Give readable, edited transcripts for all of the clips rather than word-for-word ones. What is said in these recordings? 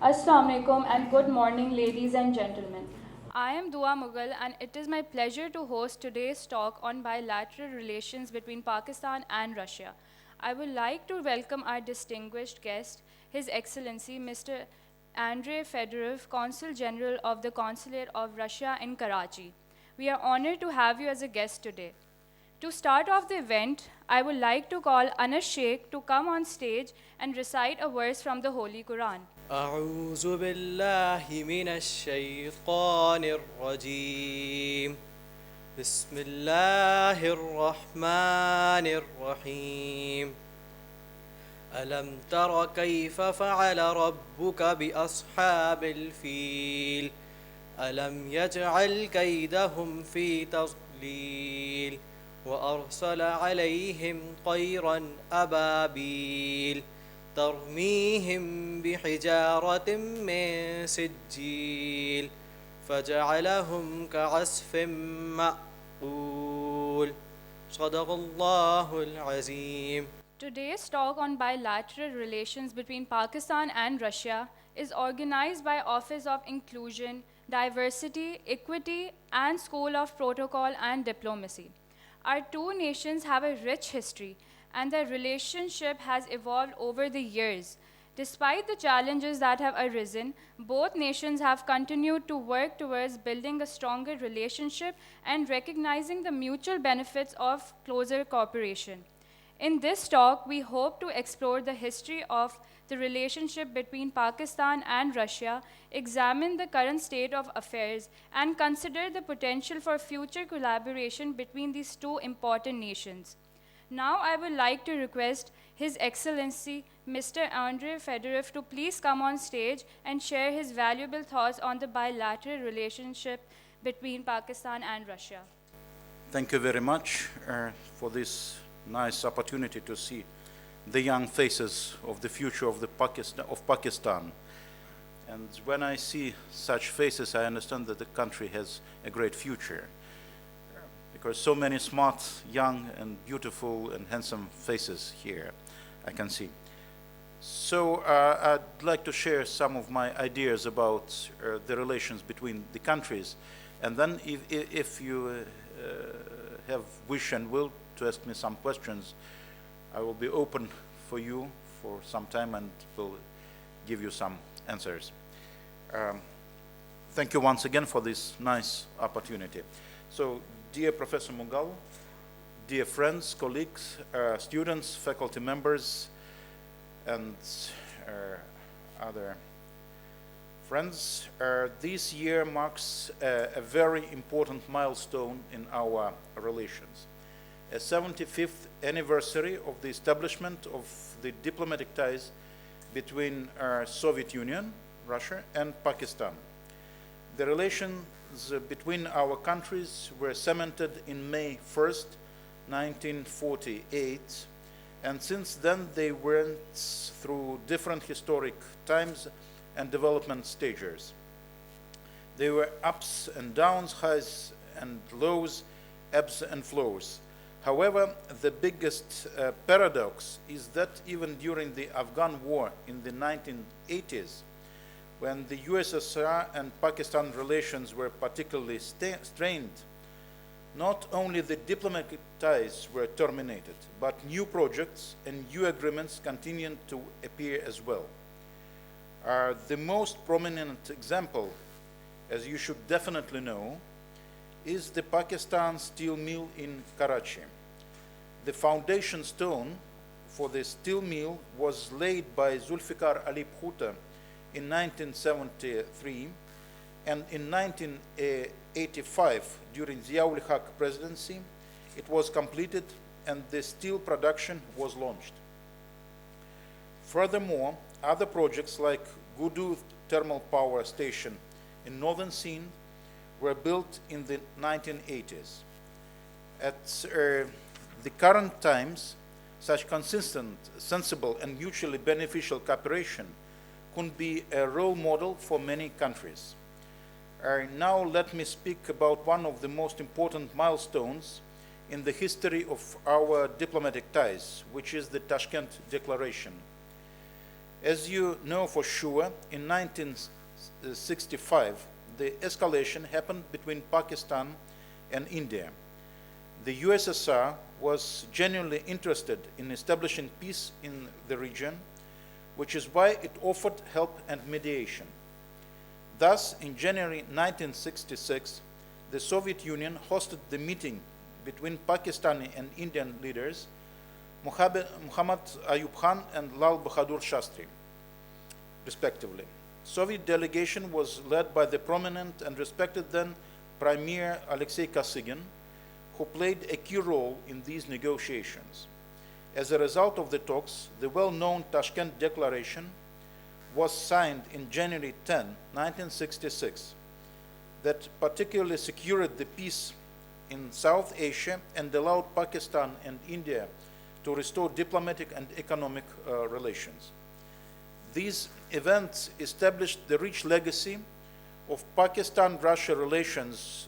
Assalamu alaikum and good morning, ladies and gentlemen. I am Dua Mughal, and it is my pleasure to host today's talk on bilateral relations between Pakistan and Russia. I would like to welcome our distinguished guest, His Excellency Mr. Andrey Fedorov, Consul General of the Consulate of Russia in Karachi. We are honored to have you as a guest today. To start off the event, I would like to call Anas Sheikh to come on stage and recite a verse from the Holy Quran. أعوذ بالله من الشيطان الرجيم بسم الله الرحمن الرحيم ألم تر كيف فعل ربك بأصحاب الفيل ألم يجعل كيدهم في تضليل وأرسل عليهم طيرا أبابيل ترميهم بحجارة من سجيل فجعلهم كعصف مأكول صدق الله العظيم. Today's talk on bilateral relations between Pakistan and Russia is organized by Office of Inclusion, Diversity, Equity, and School of Protocol and Diplomacy. Our two nations have a rich history, and their relationship has evolved over the years. Despite the challenges that have arisen, both nations have continued to work towards building a stronger relationship and recognizing the mutual benefits of closer cooperation. In this talk, we hope to explore the history of the relationship between Pakistan and Russia, examine the current state of affairs, and consider the potential for future collaboration between these two important nations. Now, I would like to request His Excellency Mr. Andrey Fedorov to please come on stage and share his valuable thoughts on the bilateral relationship between Pakistan and Russia. Thank you very much for this nice opportunity to see the young faces of the future of Pakistan. And when I see such faces, I understand that the country has a great future, because so many smart, young, and beautiful and handsome faces here I can see. So I'd like to share some of my ideas about the relations between the countries, and then if you have wish and will to ask me some questions, I will be open for you for some time and will give you some answers. Thank you once again for this nice opportunity. So, dear Professor Mughal, dear friends, colleagues, students, faculty members, and other friends, this year marks a very important milestone in our relations. A 75th anniversary of the establishment of the diplomatic ties between Soviet Union, Russia, and Pakistan. The relations between our countries were cemented in May 1st, 1948, and since then they went through different historic times and development stages. There were ups and downs, highs and lows, ebbs and flows. However, the biggest paradox is that even during the Afghan war in the 1980s, when the USSR and Pakistan relations were particularly strained, not only the diplomatic ties were terminated, but new projects and new agreements continued to appear as well. The most prominent example, as you should definitely know, is the Pakistan steel mill in Karachi. The foundation stone for the steel mill was laid by Zulfikar Ali Bhutto in 1973, and in 1985, during Ziaul Haq presidency, it was completed and the steel production was launched. Furthermore, other projects like Gudu Thermal Power Station in northern Sindh were built in the 1980s. At the current times, such consistent, sensible, and mutually beneficial cooperation could be a role model for many countries. Now let me speak about one of the most important milestones in the history of our diplomatic ties, which is the Tashkent Declaration. As you know for sure, in 1965, the escalation happened between Pakistan and India. The USSR was genuinely interested in establishing peace in the region, which is why it offered help and mediation. Thus, in January 1966, the Soviet Union hosted the meeting between Pakistani and Indian leaders, Muhammad Ayub Khan and Lal Bahadur Shastri, respectively. Soviet delegation was led by the prominent and respected then Premier Alexei Kosygin, who played a key role in these negotiations. As a result of the talks, the well-known Tashkent Declaration was signed in January 10, 1966, that particularly secured the peace in South Asia and allowed Pakistan and India to restore diplomatic and economic relations. These events established the rich legacy of Pakistan-Russia relations,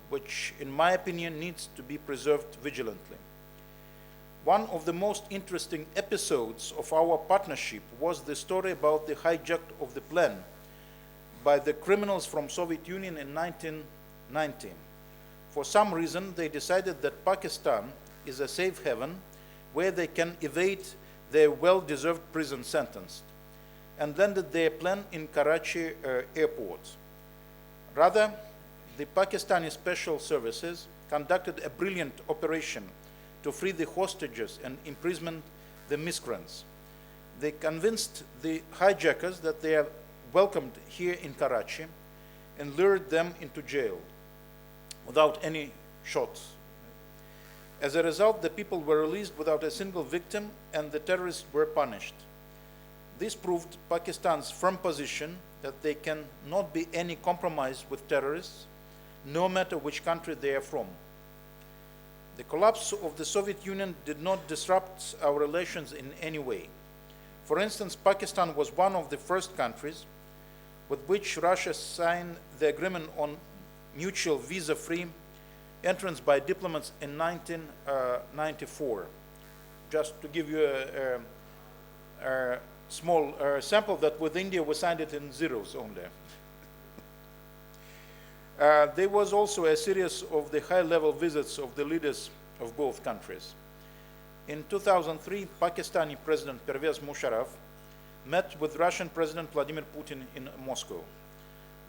which, in my opinion, needs to be preserved vigilantly. One of the most interesting episodes of our partnership was the story about the hijack of the plane by the criminals from Soviet Union in 1990. For some reason, they decided that Pakistan is a safe haven where they can evade their well-deserved prison sentence, and landed their plane in Karachi airport. Rather, the Pakistani special services conducted a brilliant operation to free the hostages and imprison the miscreants. They convinced the hijackers that they are welcomed here in Karachi and lured them into jail without any shots. As a result, the people were released without a single victim and the terrorists were punished. This proved Pakistan's firm position that there can not be any compromise with terrorists, no matter which country they are from. The collapse of the Soviet Union did not disrupt our relations in any way. For instance, Pakistan was one of the first countries with which Russia signed the agreement on mutual visa-free entrance by diplomats in 1994. Just to give you a small sample, that with India we signed it in zeros only. There was also a series of the high-level visits of the leaders of both countries. In 2003, Pakistani President Pervez Musharraf met with Russian President Vladimir Putin in Moscow.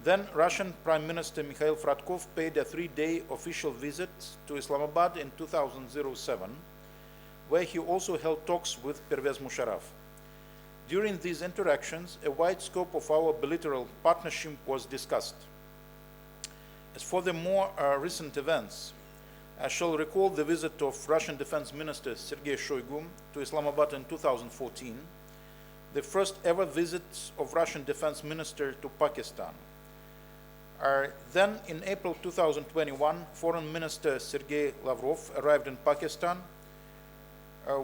Then Russian Prime Minister Mikhail Fratkov paid a 3-day official visit to Islamabad in 2007, where he also held talks with Pervez Musharraf. During these interactions, a wide scope of our bilateral partnership was discussed. As for the more recent events, I shall recall the visit of Russian Defense Minister Sergei Shoigu to Islamabad in 2014, the first ever visit of Russian Defense Minister to Pakistan. Then in April 2021, Foreign Minister Sergei Lavrov arrived in Pakistan,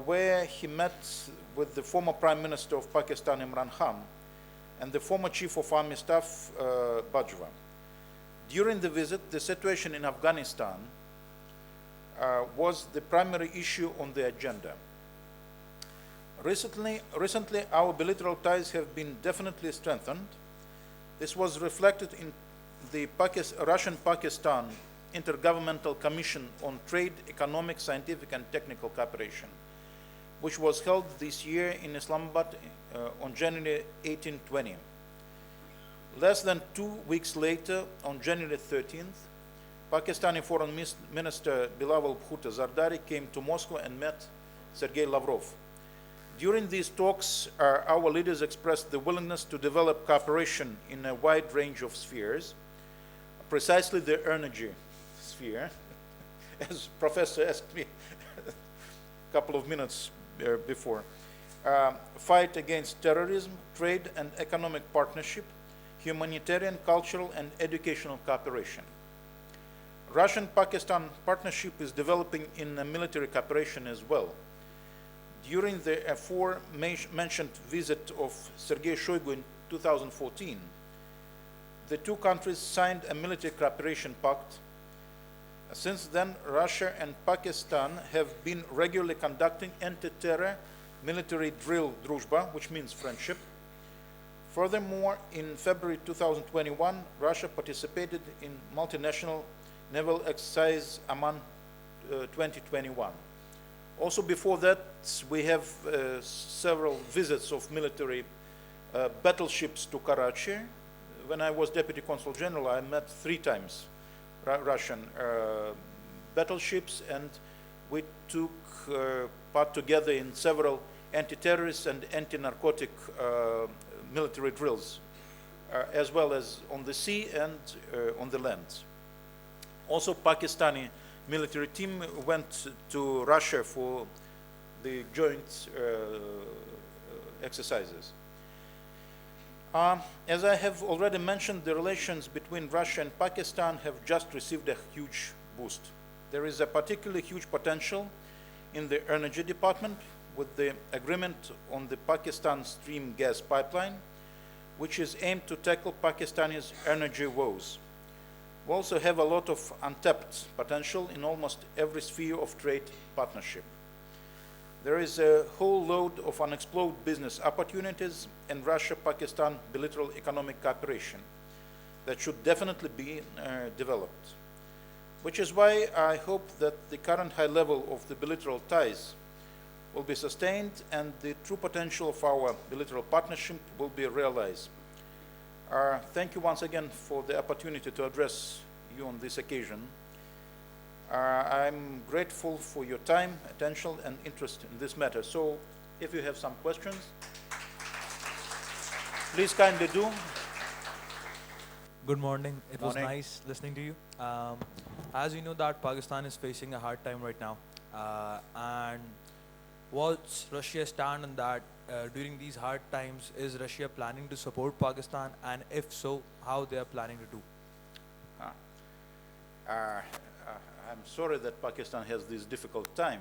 where he met with the former Prime Minister of Pakistan, Imran Khan, and the former Chief of Army Staff, Bajwa. During the visit, the situation in Afghanistan was the primary issue on the agenda. Recently, our bilateral ties have been definitely strengthened. This was reflected in the Russian-Pakistan Intergovernmental Commission on Trade, Economic, Scientific and Technical Cooperation, which was held this year in Islamabad on January 18-20. Less than 2 weeks later, on January 13th, Pakistani Foreign Minister Bilawal Bhutto Zardari came to Moscow and met Sergei Lavrov. During these talks, our leaders expressed the willingness to develop cooperation in a wide range of spheres, precisely the energy sphere, as Professor asked me a couple of minutes before. Fight against terrorism, trade and economic partnership, humanitarian, cultural and educational cooperation. Russian-Pakistan partnership is developing in a military cooperation as well. During the aforementioned visit of Sergei Shoigu in 2014, the two countries signed a military cooperation pact. Since then, Russia and Pakistan have been regularly conducting anti-terror military drill Druzhba, which means friendship. Furthermore, in February 2021, Russia participated in multinational naval exercise Aman 2021. Also before that, we have several visits of military battleships to Karachi. When I was Deputy Consul General, I met 3 times Russian battleships, and we took part together in several anti-terrorist and anti-narcotic military drills, as well as on the sea and on the land. Also, Pakistani military team went to Russia for the joint exercises. As I have already mentioned, the relations between Russia and Pakistan have just received a huge boost. There is a particularly huge potential in the energy department with the agreement on the Pakistan Stream gas pipeline, which is aimed to tackle Pakistani's energy woes. We also have a lot of untapped potential in almost every sphere of trade partnership. There is a whole load of unexplored business opportunities in Russia-Pakistan bilateral economic cooperation that should definitely be developed. Which is why I hope that the current high level of the bilateral ties will be sustained and the true potential of our bilateral partnership will be realized. Thank you once again for the opportunity to address you on this occasion. I'm grateful for your time, attention, and interest in this matter. So if you have some questions, please kindly do. Good morning. It was Morning. nice listening to you. As you know that Pakistan is facing a hard time right now. And what's Russia's stand on that during these hard times? Is Russia planning to support Pakistan? And if so, how they are planning to do? I'm sorry that Pakistan has this difficult time.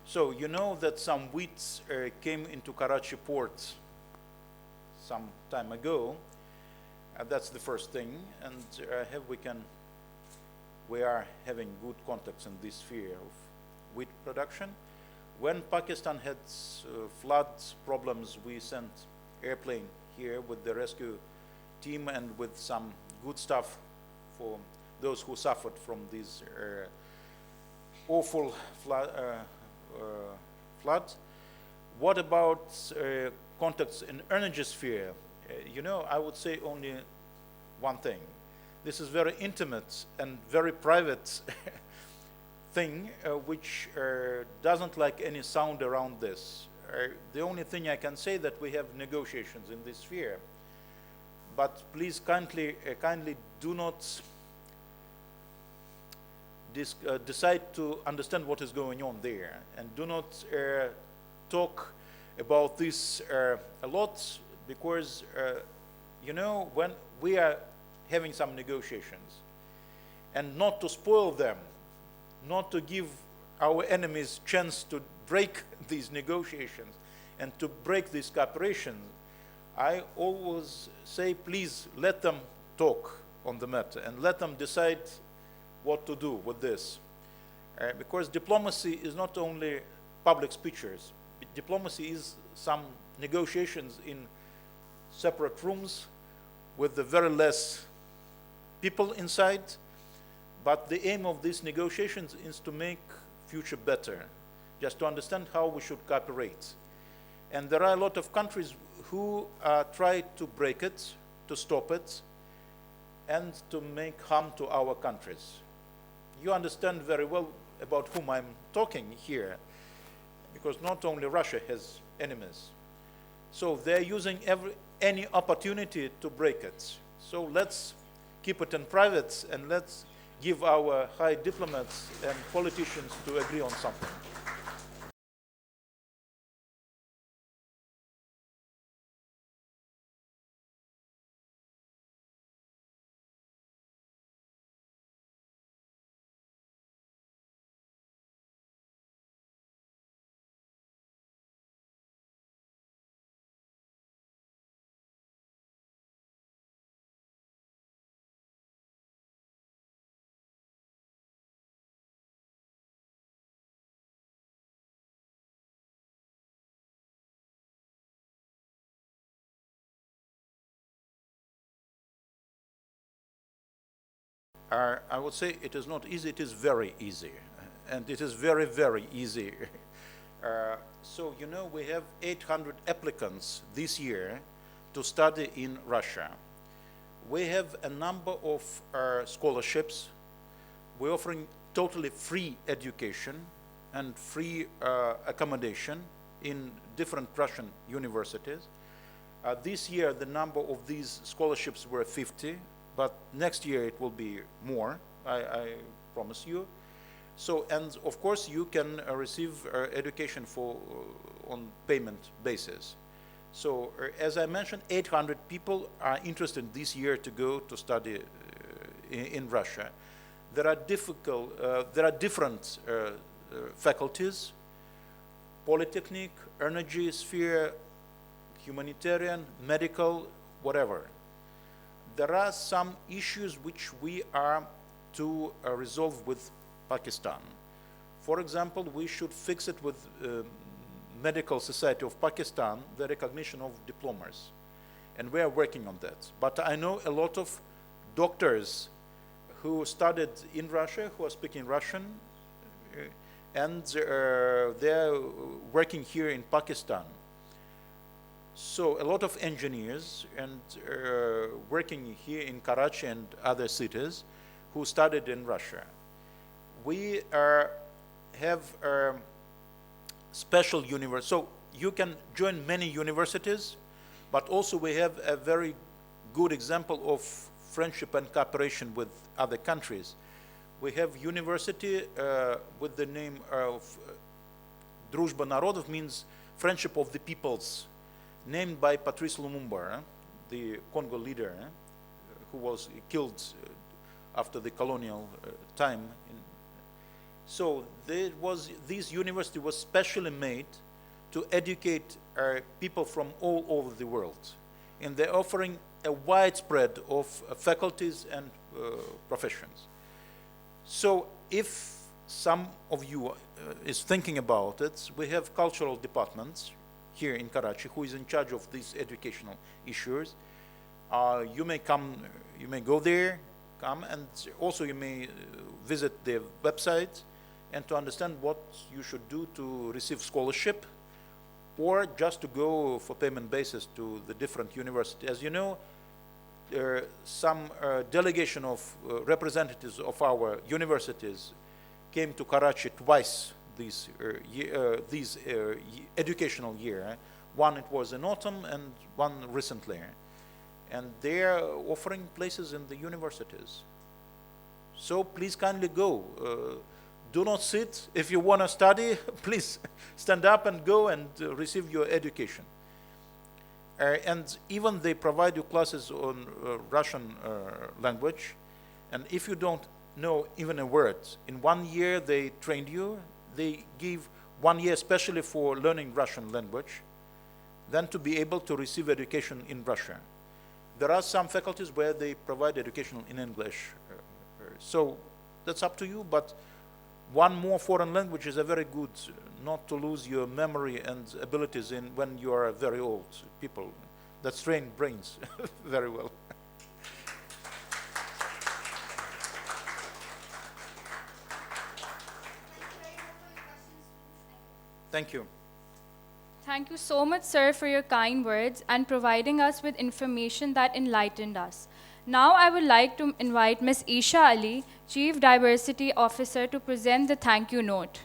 So you know that some wheat came into Karachi port some time ago. That's the first thing, and we are having good contacts in this sphere of wheat production. When Pakistan had flood problems, we sent airplane here with the rescue team and with some good stuff for those who suffered from these awful floods. What about contacts in energy sphere? You know, I would say only one thing. This is very intimate and very private thing, which doesn't like any sound around this. The only thing I can say that we have negotiations in this sphere, but please kindly do not decide to understand what is going on there, and do not talk about this a lot, because you know, when we are having some negotiations, and not to spoil them, not to give our enemies chance to break these negotiations and to break this cooperation, I always say, please let them talk on the matter and let them decide what to do with this. Because diplomacy is not only public speeches. Diplomacy is some negotiations in separate rooms with the very less people inside, but the aim of these negotiations is to make future better, just to understand how we should cooperate. And there are a lot of countries who try to break it, to stop it, and to make harm to our countries. You understand very well about whom I'm talking here, because not only Russia has enemies. So they're using any opportunity to break it. So let's keep it in private, and let's give our high diplomats and politicians to agree on something. I would say it is not easy, it is very easy. And it is very, very easy. So, you know, we have 800 applicants this year to study in Russia. We have a number of scholarships. We're offering totally free education and free accommodation in different Russian universities. This year, the number of these scholarships were 50, but next year it will be more, I promise you. So, and of course, you can receive education for on payment basis. So, as I mentioned, 800 people are interested this year to go to study in Russia. There are different faculties: polytechnic, energy sphere, humanitarian, medical, whatever. There are some issues which we are to resolve with Pakistan. For example, we should fix it with Medical Society of Pakistan, the recognition of diplomas. And we are working on that. But I know a lot of doctors who studied in Russia, who are speaking Russian, and they're working here in Pakistan. So a lot of engineers and working here in Karachi and other cities who studied in Russia. We have special universities. So you can join many universities, but also we have a very good example of friendship and cooperation with other countries. We have university with the name of Druzhba Narodov, means friendship of the peoples, named by Patrice Lumumba, the Congo leader, who was killed after the colonial time. So this university was specially made to educate people from all over the world. And they're offering a widespread of faculties and professions. So if some of you is thinking about it, we have cultural departments here in Karachi who is in charge of these educational issues. You may come, you may go there, come, and also you may visit their website and to understand what you should do to receive scholarship or just to go for payment basis to the different universities. As you know, some delegation of representatives of our universities came to Karachi twice this educational year. One it was in autumn and one recently. And they are offering places in the universities. So please kindly go. Do not sit. If you want to study, please stand up and go and receive your education. And even they provide you classes on Russian language. And if you don't know even a word, in 1 year they trained you. They give 1 year especially for learning Russian language, then to be able to receive education in Russia. There are some faculties where they provide education in English. So that's up to you, but one more foreign language is a very good, not to lose your memory and abilities in when you are very old people. That train brains very well. Thank you. Thank you so much, sir, for your kind words and providing us with information that enlightened us. Now I would like to invite Ms. Isha Ali, Chief Diversity Officer, to present the thank you note.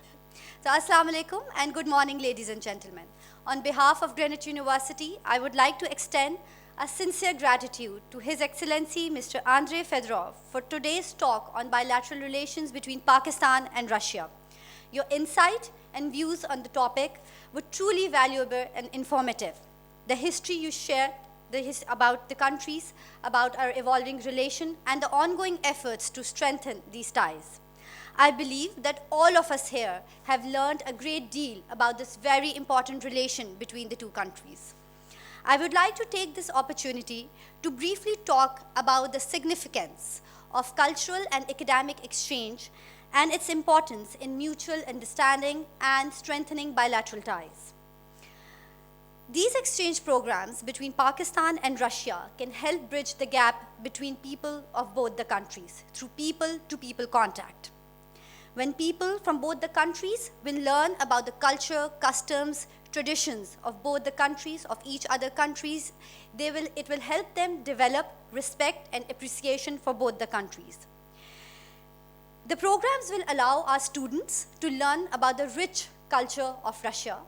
So, Assalamu alaikum and good morning, ladies and gentlemen. On behalf of Greenwich University, I would like to extend a sincere gratitude to His Excellency Mr. Andrey Fedorov for today's talk on bilateral relations between Pakistan and Russia. Your insight and views on the topic were truly valuable and informative. The history you shared about the countries, about our evolving relation, and the ongoing efforts to strengthen these ties. I believe that all of us here have learned a great deal about this very important relation between the two countries. I would like to take this opportunity to briefly talk about the significance of cultural and academic exchange and its importance in mutual understanding and strengthening bilateral ties. These exchange programs between Pakistan and Russia can help bridge the gap between people of both the countries through people-to-people contact. When people from both the countries will learn about the culture, customs, traditions of both the countries, of each other countries, it will help them develop respect and appreciation for both the countries. The programs will allow our students to learn about the rich culture of Russia,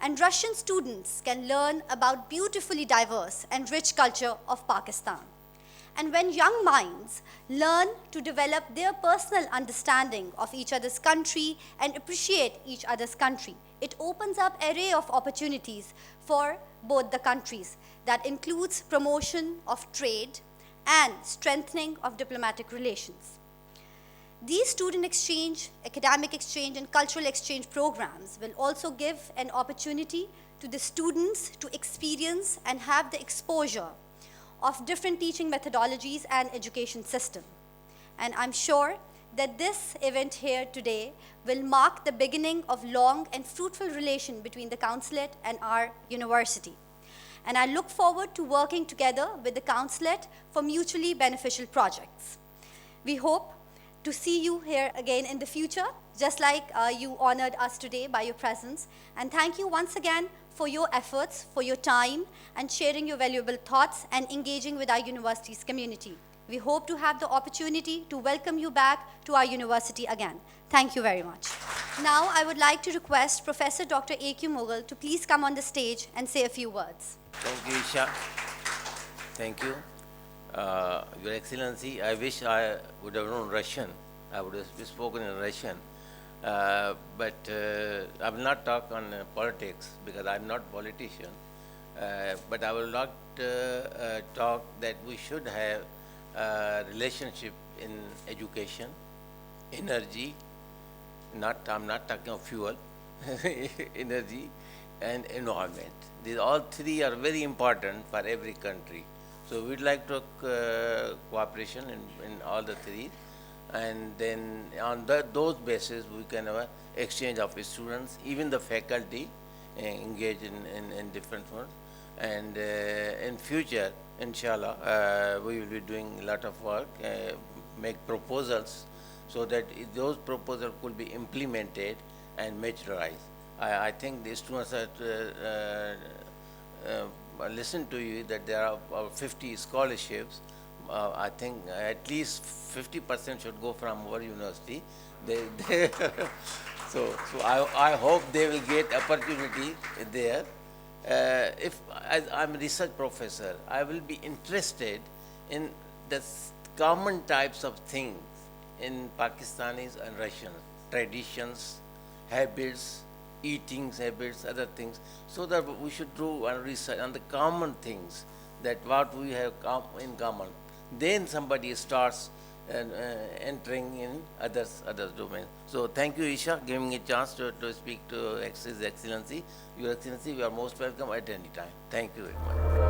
and Russian students can learn about beautifully diverse and rich culture of Pakistan. And when young minds learn to develop their personal understanding of each other's country and appreciate each other's country, it opens up an array of opportunities for both the countries that includes promotion of trade and strengthening of diplomatic relations. These student exchange, academic exchange, and cultural exchange programs will also give an opportunity to the students to experience and have the exposure of different teaching methodologies and education system. And I'm sure that this event here today will mark the beginning of long and fruitful relation between the Consulate and our university. And I look forward to working together with the Consulate for mutually beneficial projects. We hope to see you here again in the future, just like you honored us today by your presence. And thank you once again for your efforts, for your time, and sharing your valuable thoughts and engaging with our university's community. We hope to have the opportunity to welcome you back to our university again. Thank you very much. Now I would like to request Professor Dr. A.Q. Mughal to please come on the stage and say a few words. Thank you, Isha. Thank you. Your Excellency, I wish I would have known Russian. I would have spoken in Russian. But I will not talk on politics because I'm not a politician. But I will not talk that we should have a relationship in education, energy, I'm not talking of fuel, energy and environment. These all three are very important for every country. So we'd like to cooperation in all the three, and then on those basis we can have an exchange of students, even the faculty engage in different ones. And in future, inshallah, we will be doing a lot of work, make proposals so that those proposals could be implemented and materialized. I think the students are listen to you that there are 50 scholarships. I think at least 50% should go from our university. So I hope they will get opportunity there. If I'm a research professor, I will be interested in the common types of things in Pakistanis and Russians, traditions, habits, eating habits, other things, so that we should do research on the common things, that what we have in common. Then somebody starts entering in other domains. So thank you, Isha, giving me a chance to speak to His Excellency. Your Excellency, you are most welcome at any time. Thank you very much.